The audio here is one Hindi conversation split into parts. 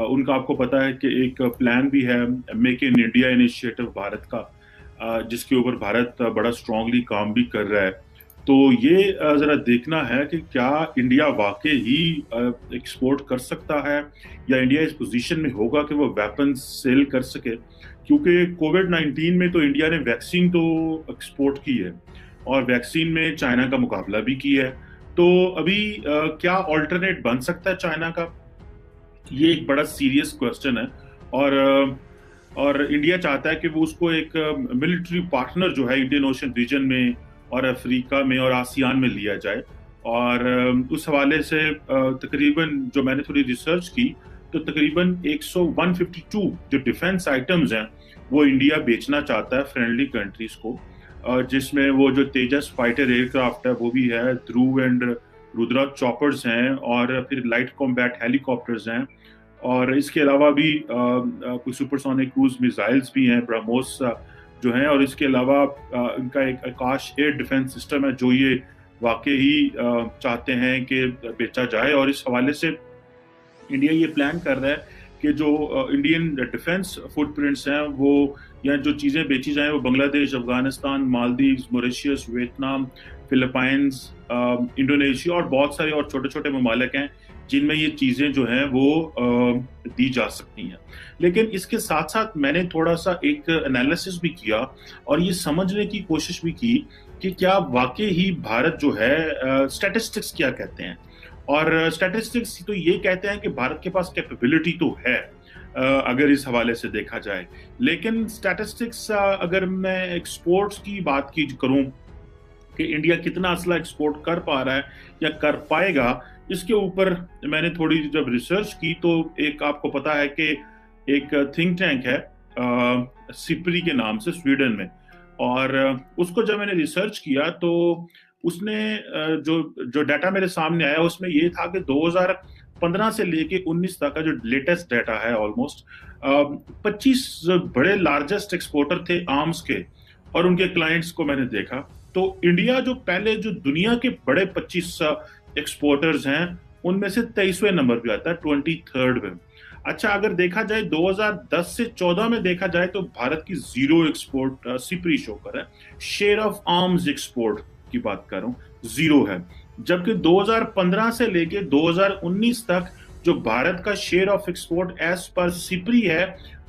उनका आपको पता है कि एक प्लान भी है, make in India initiative Bharat का, जिसके ऊपर भारत बड़ा स्ट्रांगली काम भी कर रहा है। तो ये जरा देखना है कि क्या इंडिया वाकई ही एक्सपोर्ट कर सकता है, या इंडिया इस पोजीशन में होगा कि वो वेपन सेल कर सके। क्योंकि कोविड-19 में तो इंडिया ने वैक्सीन तो एक्सपोर्ट की है, और वैक्सीन में चाइना का मुकाबला भी किया है। तो अभी क्या ऑल्टरनेट बन सकता है चाइना का, ये एक बड़ा सीरियस क्वेश्चन है। और और इंडिया चाहता है कि वो उसको एक मिलिट्री पार्टनर जो है इंडियन ओशन रीजन में और अफ्रीका में और आसियान में लिया जाए। और उस हवाले से तकरीबन जो मैंने थोड़ी रिसर्च की, तो तकरीबन 152 जो डिफेंस आइटम्स हैं वो इंडिया बेचना चाहता है फ्रेंडली कंट्रीज को, जिसमें वो जो तेजस फाइटर एयरक्राफ्ट है वो भी है, ध्रुव एंड रुद्रा चॉपर्स हैं, और फिर लाइट कॉम्बैट हेलीकॉप्टर्स हैं, और इसके अलावा भी कुछ सुपरसोनिक क्रूज मिसाइल्स भी हैं, ब्रह्मोस जो हैं, और इसके अलावा इनका एक आकाश एयर डिफेंस सिस्टम है जो ये वाकई ही चाहते हैं कि बेचा जाए। और इस हवाले से इंडिया ये प्लान कर रहा है कि जो इंडियन डिफेंस फुटप्रिंट्स हैं वो, या जो चीज़ें बेची जाएं वो Bangladesh, Afghanistan, Maldives, Mauritius, Vietnam, Philippines, Indonesia और बहुत सारे और छोटे छोटे ममालिक हैं जिनमें ये चीज़ें जो हैं वो दी जा सकती हैं। लेकिन इसके साथ साथ मैंने थोड़ा सा एक एनालिसिस भी किया और ये समझने की कोशिश भी की कि क्या वाकई ही भारत जो है, स्टैटिस्टिक्स क्या कहते हैं। और स्टैटिस्टिक्स तो ये कहते हैं कि भारत के पास कैपेबिलिटी तो है, अगर इस हवाले से देखा जाए। लेकिन स्टैटिस्टिक्स, अगर मैं एक्सपोर्ट्स की बात की करूं कि इंडिया कितना असला एक्सपोर्ट कर पा रहा है या कर पाएगा, इसके ऊपर मैंने थोड़ी जब रिसर्च की तो एक आपको पता है कि एक थिंक टैंक है सिप्री के नाम से स्वीडन में, और उसको जब मैंने रिसर्च किया तो उसने जो जो डाटा मेरे सामने आया उसमें ये था कि 2015 से लेके 19 तक का जो लेटेस्ट डाटा है, ऑलमोस्ट 25 बड़े लार्जेस्ट एक्सपोर्टर थे आर्म्स के, और उनके क्लाइंट्स को मैंने देखा। तो इंडिया जो पहले जो दुनिया के बड़े 25 एक्सपोर्टर्स हैं उनमें से 23वें नंबर पे आता है, 23rd में। अच्छा, अगर देखा जाए 2010 से 14 में देखा जाए तो भारत की जीरो एक्सपोर्ट सिपरी शो कर है, शेयर ऑफ आर्म्स एक्सपोर्ट की बात कर रहा हूं, जीरो है। जबकि 2015 से लेके 2019 तक जो भारत का share of export as per Sipri है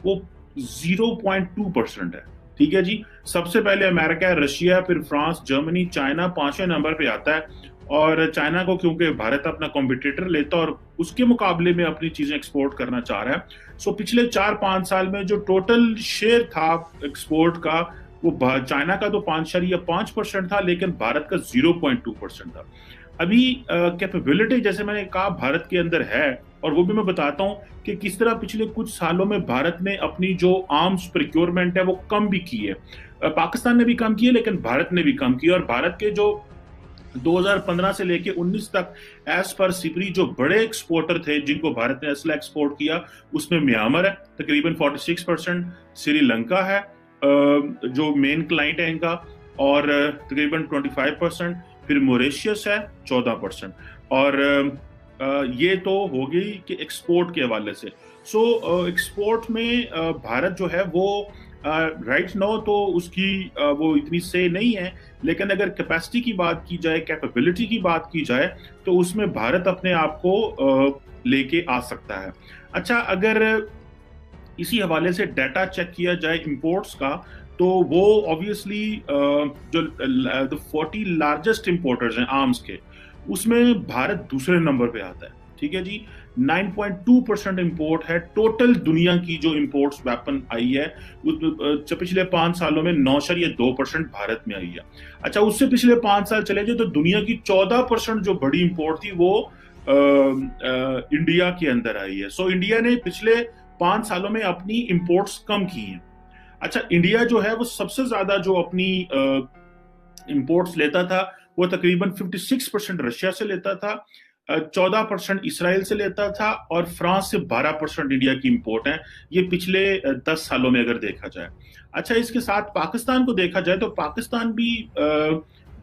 वो 0.2% है। ठीक है जी, सबसे पहले अमेरिका, रशिया, फिर फ्रांस, जर्मनी, चाइना 5वें नंबर पे आता है। और चाइना को क्योंकि भारत अपना कॉम्पिटिटर लेता और उसके मुकाबले में अपनी चीजें एक्सपोर्ट करना चाह रहा है, सो पिछले 4-5 साल में जो टोटल शेयर था एक्सपोर्ट का, वो चाइना का तो 5.5% था, लेकिन भारत का 0.2% था। अभी कैपेबिलिटी जैसे मैंने कहा भारत के अंदर है, और वो भी मैं बताता हूं कि किस तरह पिछले कुछ सालों में भारत ने अपनी जो आर्म्स प्रिक्योरमेंट है वो कम भी की है। पाकिस्तान ने भी कम की है, लेकिन भारत ने भी कम की है। और भारत के जो 2015 से लेके 19 तक एज पर सिपरी जो बड़े एक्सपोर्टर थे जिनको भारत ने असला एक्सपोर्ट किया, उसमें म्यांमार है तकरीबन 46%, श्रीलंका है जो मेन क्लाइंट है इनका, और तकरीबन 25%, फिर मॉरिशस है 14%। और ये तो हो गई कि एक्सपोर्ट के हवाले से। सो एक्सपोर्ट में भारत जो है वो राइट नाउ तो उसकी वो इतनी से नहीं है, लेकिन अगर कैपेसिटी की बात की जाए, कैपेबिलिटी की बात की जाए, तो उसमें भारत अपने आप को लेके आ सकता है। अच्छा, अगर इसी हवाले से डाटा चेक किया जाए इंपोर्ट्स का, तो वो ऑब्वियसली जो 40 लार्जेस्ट इंपोर्टर्स हैं आर्म्स के, उसमें भारत दूसरे नंबर पे आता है। ठीक है जी, 9.2% इंपोर्ट है टोटल दुनिया की जो इंपोर्ट्स वेपन आई है, पिछले 5 सालों में 9.2% भारत में आई है। अच्छा, उससे पिछले 5 साल चले जाए तो दुनिया की 14% जो बड़ी इंपोर्ट थी वो इंडिया के अंदर आई है। सो इंडिया ने पिछले 5 सालों में अपनी इंपोर्ट्स कम की हैं। अच्छा, इंडिया जो है वो सबसे ज्यादा जो अपनी इंपोर्ट्स लेता था वो तकरीबन 56% रशिया से लेता था, 14% इसराइल से लेता था, और फ्रांस से 12% इंडिया की इंपोर्ट है, ये पिछले 10 सालों में अगर देखा जाए। अच्छा, इसके साथ पाकिस्तान को देखा जाए तो पाकिस्तान भी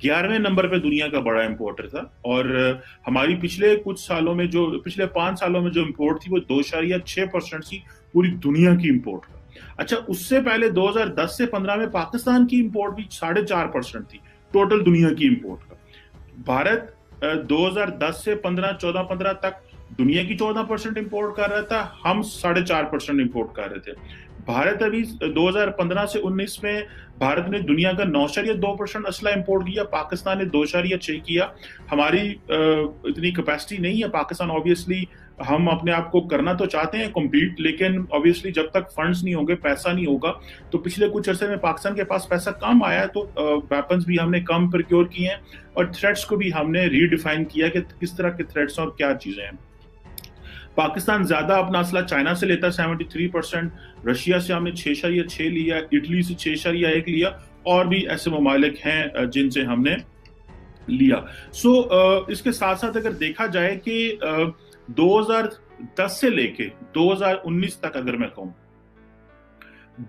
11वें नंबर पे दुनिया का बड़ा इंपोर्टर था। और हमारी पिछले 5 सालों में जो इंपोर्ट थी वो 2.6% थी पूरी दुनिया की इंपोर्ट का। अच्छा, उससे पहले 2010 से 15 में पाकिस्तान की इंपोर्ट भी 4.5% थी टोटल दुनिया की इंपोर्ट का। भारत 2010 से 14-15 तक दुनिया की 14% इंपोर्ट कर रहा था, हम 4.5% इंपोर्ट कर रहे थे। भारत अभी 2015 से 19 में भारत ने दुनिया का 9.2% असला इंपोर्ट किया, पाकिस्तान ने 2.6 किया। हमारी इतनी कैपेसिटी नहीं है। पाकिस्तान ऑब्वियसली, हम अपने आप को करना तो चाहते हैं कम्पीट, लेकिन ऑब्वियसली जब तक फंड्स नहीं होंगे, पैसा नहीं होगा, तो पिछले कुछ अरसे में पाकिस्तान के पास पैसा कम आया है, तो वेपन्स भी हमने कम प्रोक्योर किए हैं और थ्रेट्स को भी हमने रीडिफाइन किया कि किस तरह के थ्रेट्स और क्या चीजें हैं। पाकिस्तान ज्यादा अपना असला चाइना से लेता है 73%, रशिया से हमने 6.6 लिया, इटली से 6.1 लिया, और भी ऐसे ममालिक हैं जिनसे हमने लिया। इसके साथ साथ अगर देखा जाए कि 2010 से लेके 2019 तक अगर मैं कहूं,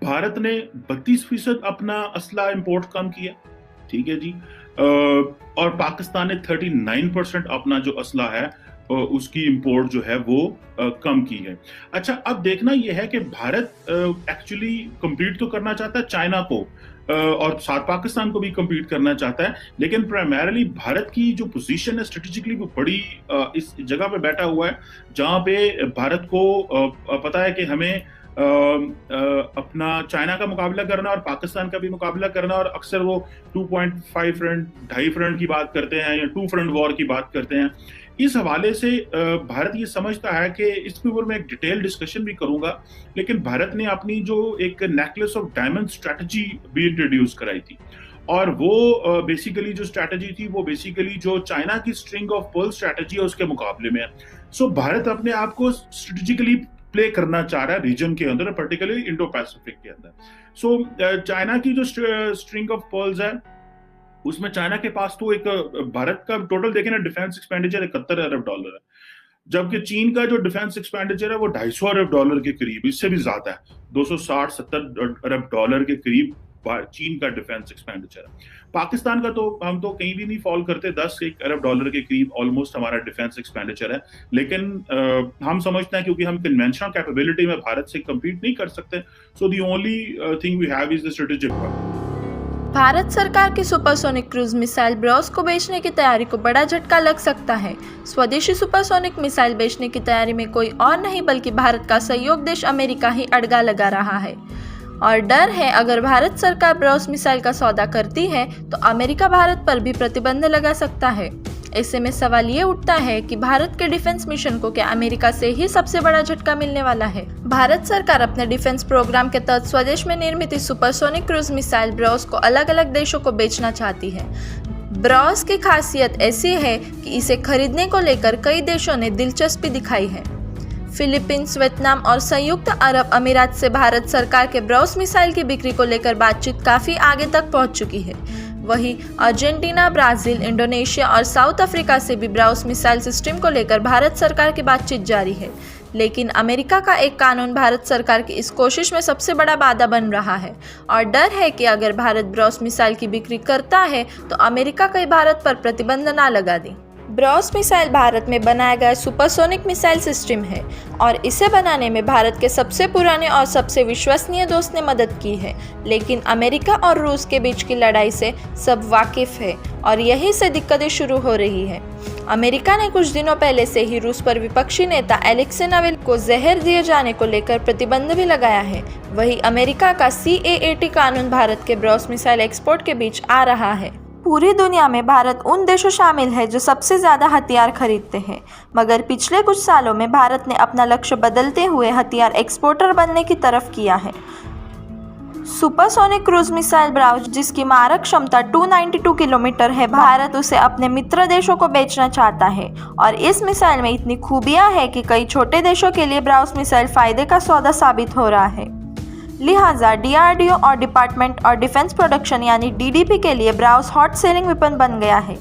भारत ने 32% अपना असला इंपोर्ट कम किया, ठीक है जी। और पाकिस्तान ने 39% अपना जो असला है उसकी इंपोर्ट जो है वो कम की है। अच्छा, अब देखना यह है कि भारत एक्चुअली कम्पीट तो करना चाहता है चाइना को, और साथ पाकिस्तान को भी कम्पीट करना चाहता है, लेकिन प्राइमरीली भारत की जो पोजीशन है स्ट्रेटेजिकली वो बड़ी इस जगह पे बैठा हुआ है जहां पे भारत को पता है कि हमें अपना चाइना का मुकाबला करना और पाकिस्तान का भी मुकाबला करना, और अक्सर वो 2.5 फ्रंट, 2.5 फ्रंट की बात करते हैं या 2 फ्रंट वॉर की बात करते हैं। इस हवाले से भारत ये समझता है कि इसके ऊपर मैं एक डिटेल डिस्कशन भी करूंगा, लेकिन भारत ने अपनी जो एक नेकलेस ऑफ डायमंड स्ट्रैटेजी भी इंट्रोड्यूस कराई थी, और वो बेसिकली जो स्ट्रैटेजी थी वो बेसिकली जो चाइना की स्ट्रिंग ऑफ पर्ल स्ट्रैटेजी है उसके मुकाबले में है। भारत अपने आप को स्ट्रेटेजिकली प्ले करना चाह रहा है रीजन के अंदर, पर्टिकुलरली इंडो पैसिफिक के अंदर। चाइना की जो स्ट्रिंग ऑफ पर्ल्स है उसमें चाइना के पास तो एक भारत का टोटल देखें ना डिफेंस एक्सपेंडिचर 71 अरब डॉलर है, जबकि चीन का जो डिफेंस एक्सपेंडिचर है वो 250 अरब डॉलर के करीब, इससे भी ज्यादा है, 260-70 अरब डॉलर के करीब चीन का डिफेंस एक्सपेंडिचर है। पाकिस्तान का तो हम तो कहीं भी नहीं फॉल करते, 10 अरब डॉलर के करीब ऑलमोस्ट हमारा डिफेंस एक्सपेंडिचर है, लेकिन हम समझते हैं क्योंकि हम कन्वेंशनल कैपेबिलिटी में भारत से कम्पीट नहीं कर सकते, so the only thing we have is the strategic. Bharat सरकार की सुपरसोनिक क्रूज मिसाइल ब्रॉस को बेचने की तैयारी को बड़ा झटका लग सकता है। स्वदेशी सुपरसोनिक मिसाइल बेचने की तैयारी में कोई और नहीं बल्कि भारत का सहयोग देश अमेरिका ही अड़गा लगा रहा है, और डर है अगर भारत सरकार ब्रॉस मिसाइल का सौदा करती है तो अमेरिका भारत पर भी प्रतिबंध लगा सकता है। ऐसे में सवाल ये उठता है कि भारत के डिफेंस मिशन को क्या अमेरिका से ही सबसे बड़ा झटका मिलने वाला है। भारत सरकार अपने डिफेंस प्रोग्राम के तहत स्वदेश में निर्मित इस सुपरसोनिक क्रूज मिसाइल ब्रॉस को अलग अलग देशों को बेचना चाहती है। ब्रॉस की खासियत ऐसी है कि इसे खरीदने को लेकर कई देशों ने दिलचस्पी दिखाई है। फिलीपींस, वियतनाम और संयुक्त अरब अमीरात से भारत सरकार के ब्रॉस मिसाइल की बिक्री को लेकर बातचीत काफी आगे तक पहुंच चुकी है। वहीं अर्जेंटीना, ब्राजील, इंडोनेशिया और साउथ अफ्रीका से भी ब्रॉस मिसाइल सिस्टम को लेकर भारत सरकार की बातचीत जारी है, लेकिन अमेरिका का एक कानून भारत सरकार की इस कोशिश में सबसे बड़ा बाधा बन रहा है, और डर है कि अगर भारत ब्रॉस मिसाइल की बिक्री करता है तो अमेरिका कहीं भारत पर प्रतिबंध ना लगा दे। ब्रॉस मिसाइल भारत में बनाया गया सुपरसोनिक मिसाइल सिस्टम है और इसे बनाने में भारत के सबसे पुराने और सबसे विश्वसनीय दोस्त ने मदद की है, लेकिन अमेरिका और रूस के बीच की लड़ाई से सब वाकिफ है और यहीं से दिक्कतें शुरू हो रही है। अमेरिका ने कुछ दिनों पहले से ही रूस पर विपक्षी नेता एलेक्सी नावल्नी को जहर दिए जाने को लेकर प्रतिबंध भी लगाया है। वहीं अमेरिका का CAAT कानून भारत के ब्रॉस मिसाइल एक्सपोर्ट के बीच आ रहा है। पूरी दुनिया में भारत उन देशों शामिल है जो सबसे ज़्यादा हथियार खरीदते हैं, मगर पिछले कुछ सालों में भारत ने अपना लक्ष्य बदलते हुए हथियार एक्सपोर्टर बनने की तरफ किया है। सुपरसोनिक क्रूज मिसाइल ब्रॉस, जिसकी मारक क्षमता 292 किलोमीटर है, भारत उसे अपने मित्र देशों को बेचना चाहता है और इस मिसाइल में इतनी खूबियां हैं कि कई छोटे देशों के लिए ब्रॉस मिसाइल फायदे का सौदा साबित हो रहा है। लिहाजा DRDO और डिपार्टमेंट और डिफेंस प्रोडक्शन यानी DDP के लिए ब्रॉस हॉट सेलिंग वेपन बन गया है।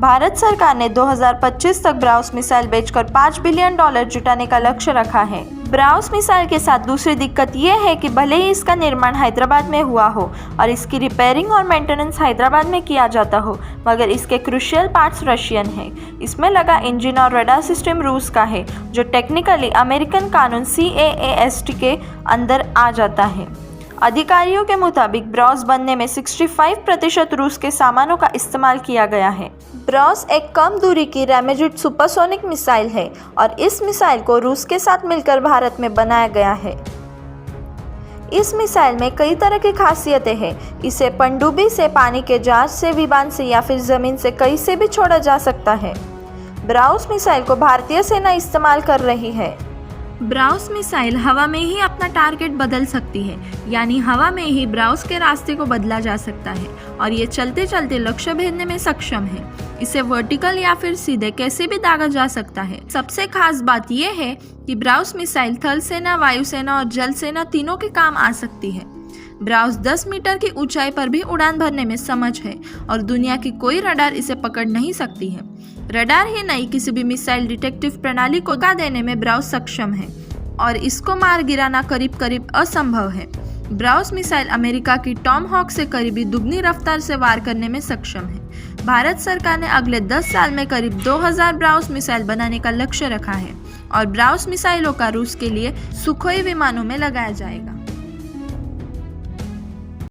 भारत सरकार ने 2025 तक ब्राउस मिसाइल बेचकर $5 बिलियन जुटाने का लक्ष्य रखा है। ब्राउस मिसाइल के साथ दूसरी दिक्कत ये है कि भले ही इसका निर्माण हैदराबाद में हुआ हो और इसकी रिपेयरिंग और मेंटेनेंस हैदराबाद में किया जाता हो, मगर इसके क्रूशियल पार्ट्स रशियन हैं। इसमें लगा इंजन और रडार सिस्टम रूस का है, जो टेक्निकली अमेरिकन कानून CAAST के अंदर आ जाता है। अधिकारियों के मुताबिक ब्राउस बनने में 65% रूस के सामानों का इस्तेमाल किया गया है। ब्राउस एक कम दूरी की रैमेजेट सुपरसोनिक मिसाइल है और इस मिसाइल को रूस के साथ मिलकर भारत में बनाया गया है। इस मिसाइल में कई तरह की खासियतें हैं। इसे पनडुब्बी से, पानी के जहाज से, विमान से या फिर जमीन से कहीं से भी छोड़ा जा सकता है। ब्राउस मिसाइल को भारतीय सेना इस्तेमाल कर रही है। ब्राउस मिसाइल हवा में ही अपना टारगेट बदल सकती है, यानी हवा में ही ब्राउस के रास्ते को बदला जा सकता है और ये चलते चलते लक्ष्य भेदने में सक्षम है। इसे वर्टिकल या फिर सीधे कैसे भी दागा जा सकता है। सबसे खास बात यह है कि ब्राउस मिसाइल थल सेना, वायुसेना और जल सेना तीनों के काम आ सकती है। ब्राउस 10 मीटर की ऊंचाई पर भी उड़ान भरने में समर्थ है और दुनिया की कोई रडार इसे पकड़ नहीं सकती है। रडार ही नहीं, किसी भी मिसाइल डिटेक्टिव प्रणाली को धोखा देने में ब्राउस सक्षम है और इसको मार गिराना करीब करीब असंभव है। ब्राउस मिसाइल अमेरिका की टॉम हॉक से करीबी दुगनी रफ्तार से वार करने में सक्षम है। भारत सरकार ने अगले 10 साल में करीब 2000 ब्राउस मिसाइल बनाने का लक्ष्य रखा है और ब्राउस मिसाइलों का रूस के लिए सुखोई विमानों में लगाया जाएगा।